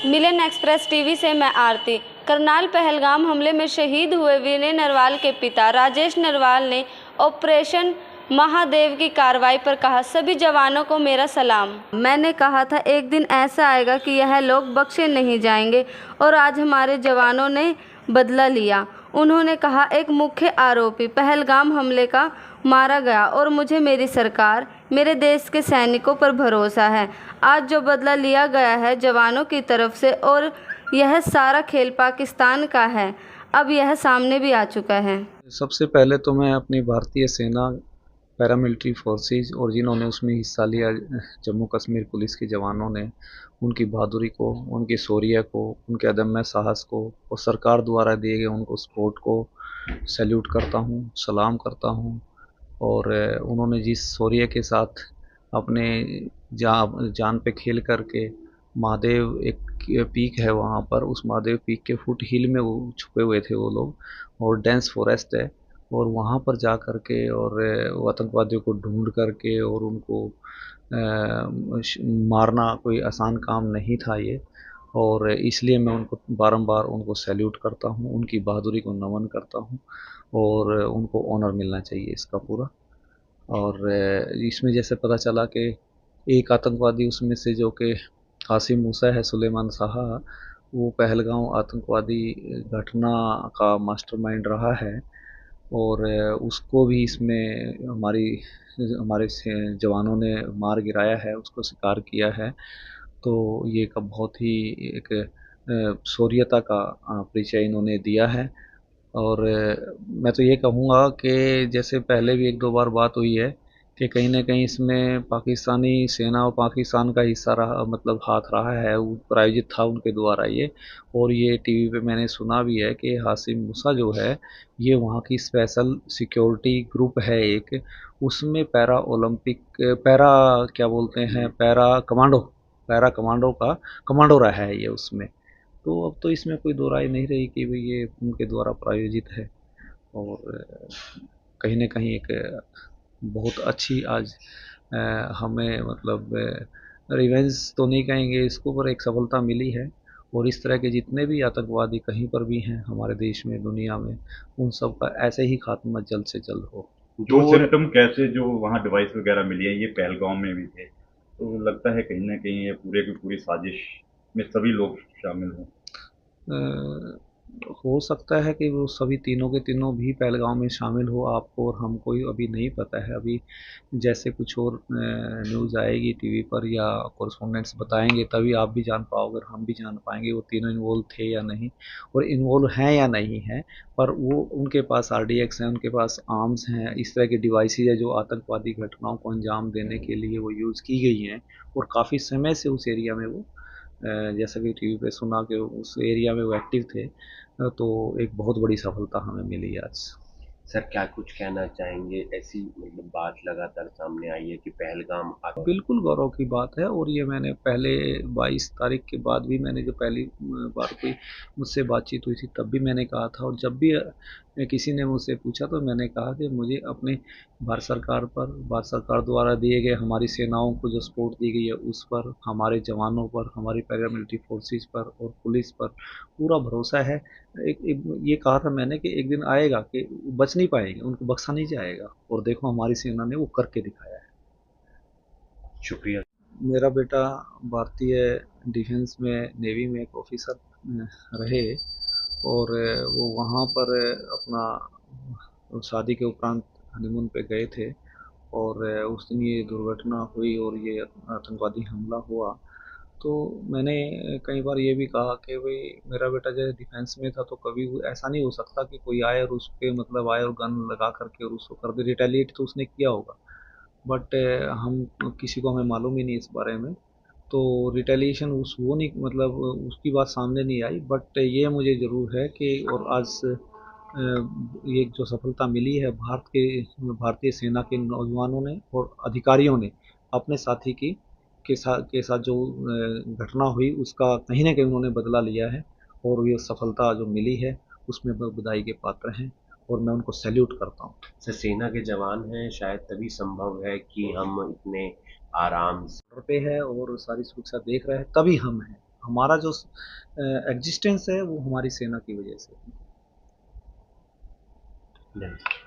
मिलन express TV से मैं आरती। करनाल पहलगाम हमले में शहीद हुए विनय नरवाल के पिता राजेश नरवाल ने ऑपरेशन महादेव की कार्रवाई पर कहा, सभी जवानों को मेरा सलाम। मैंने कहा था एक दिन ऐसा आएगा कि यह लोग बख्शे नहीं जाएंगे और आज हमारे जवानों ने बदला लिया। उन्होंने कहा, एक मुख्य आरोपी पहलगाम हमले का मारा गया और मुझे मेरी सरकार, मेरे देश के सैनिकों पर भरोसा है। आज जो बदला लिया गया है जवानों की तरफ से और यह सारा खेल पाकिस्तान का है, अब यह सामने भी आ चुका है। सबसे पहले तो मैं अपनी भारतीय सेना, पैरामिलिट्री फोर्सेस और जिन्होंने उसमें हिस्सा लिया, जम्मू कश्मीर पुलिस के जवानों ने, उनकी बहादुरी को, उनके शौर्य को, उनके अदम्य साहस को और सरकार द्वारा दिए गए उनको सपोर्ट को सैल्यूट करता हूँ, सलाम करता हूँ। और उन्होंने जिस शौर्य के साथ अपने जान पे खेल करके महादेव एक पीक है वहाँ पर, उस महादेव पीक के फुट हिल में वो छुपे हुए थे वो लोग, और डेंस फॉरेस्ट है, और वहाँ पर जा कर के और वो आतंकवादियों को ढूंढ करके और उनको मारना कोई आसान काम नहीं था ये। और इसलिए मैं उनको बारंबार उनको सैल्यूट करता हूँ, उनकी बहादुरी को नमन करता हूँ और उनको ऑनर मिलना चाहिए इसका पूरा। और इसमें जैसे पता चला कि एक आतंकवादी उसमें से जो कि हासिम मूसा है, सुलेमान साहा, वो पहलगाम आतंकवादी घटना का मास्टरमाइंड रहा है और उसको भी इसमें हमारे जवानों ने मार गिराया है, उसको शिकार किया है। तो ये एक बहुत ही एक शौर्यता का परिचय इन्होंने दिया है। और मैं तो ये कहूँगा कि जैसे पहले भी एक दो बार बात हुई है कि कहीं ना कहीं इसमें पाकिस्तानी सेना और पाकिस्तान का हिस्सा रहा, मतलब हाथ रहा है, वो प्रायोजित था उनके द्वारा ये। और ये टीवी पे मैंने सुना भी है कि हासिम मूसा जो है, ये वहाँ की स्पेशल सिक्योरिटी ग्रुप है एक, उसमें पैरा ओलंपिक, पैरा क्या बोलते हैं, पैरा कमांडो का कमांडो रहा है ये उसमें। तो अब तो इसमें कोई दो राय नहीं रही कि भाई ये उनके द्वारा प्रायोजित है। और कहीं न कहीं एक बहुत अच्छी आज हमें मतलब रिवेंज तो नहीं कहेंगे इसको, पर एक सफलता मिली है। और इस तरह के जितने भी आतंकवादी कहीं पर भी हैं हमारे देश में, दुनिया में, उन सब का ऐसे ही खात्मा जल्द से जल्द हो। जो सिम्टम कैसे जो वहाँ डिवाइस वगैरह मिली है, ये पहलगाम में भी थे, तो लगता है कहीं ना कहीं ये पूरे की पूरी साजिश में सभी लोग शामिल हैं। हो सकता है कि वो सभी तीनों के तीनों भी पहलगाम में शामिल हो, आपको और हमको ही अभी नहीं पता है। अभी जैसे कुछ और न्यूज़ आएगी टीवी पर या कॉरेस्पोंडेंट्स बताएंगे तभी आप भी जान पाओगे और हम भी जान पाएंगे वो तीनों इन्वॉल्व थे या नहीं, और इन्वॉल्व हैं या नहीं हैं। पर वो उनके पास RDX हैं, उनके पास आर्म्स हैं, इस तरह के डिवाइसेज है जो आतंकवादी घटनाओं को अंजाम देने के लिए वो यूज़ की गई हैं, और काफ़ी समय से उस एरिया में वो जैसा कि टीवी पे सुना कि उस एरिया में वो एक्टिव थे। तो एक बहुत बड़ी सफलता हमें मिली आज। सर क्या कुछ कहना चाहेंगे, ऐसी मतलब बात लगातार सामने आई है कि पहलगाम बिल्कुल गौरव की बात है। और ये मैंने पहले 22 तारीख के बाद भी, मैंने जो पहली बार कोई मुझसे बातचीत हुई थी तब भी मैंने कहा था, और जब भी किसी ने मुझसे पूछा तो मैंने कहा कि मुझे अपने भारत सरकार द्वारा दिए गए हमारी सेनाओं को जो सपोर्ट दी गई है उस पर, हमारे जवानों पर, हमारी पैरामिलिट्री फोर्सेस पर और पुलिस पर पूरा भरोसा है। ये कहा था मैंने कि एक दिन आएगा कि बच नहीं पाएंगे, उनको बख्शा नहीं जाएगा, और देखो हमारी सेना ने वो करके दिखाया है। शुक्रिया। मेरा बेटा भारतीय डिफेंस में, नेवी में एक ऑफिसर रहे, और वो वहाँ पर अपना शादी के उपरांत हनीमून पे गए थे, और उस दिन ये दुर्घटना हुई और ये आतंकवादी हमला हुआ। तो मैंने कई बार ये भी कहा कि भाई मेरा बेटा जैसे डिफेंस में था तो कभी ऐसा नहीं हो सकता कि कोई आए और उसके मतलब आए और गन लगा करके और उसको कर दे, रिटेलिएट तो उसने किया होगा, बट हम किसी को, हमें मालूम ही नहीं इस बारे में। तो रिटेलिएशन वो नहीं, मतलब उसकी बात सामने नहीं आई। बट ये मुझे ज़रूर है कि और आज ये जो सफलता मिली है भारतीय सेना के नौजवानों ने और अधिकारियों ने अपने साथी के साथ जो घटना हुई उसका कहीं ना कहीं उन्होंने बदला लिया है, और ये सफलता जो मिली है उसमें वो बधाई के पात्र हैं, और मैं उनको सैल्यूट करता हूँ। सर सेना के जवान हैं, शायद तभी संभव है कि हम इतने आराम पे है और सारी सुरक्षा देख रहे हैं, तभी हम हैं। हमारा जो एग्जिस्टेंस है वो हमारी सेना की वजह से। धन्यवाद।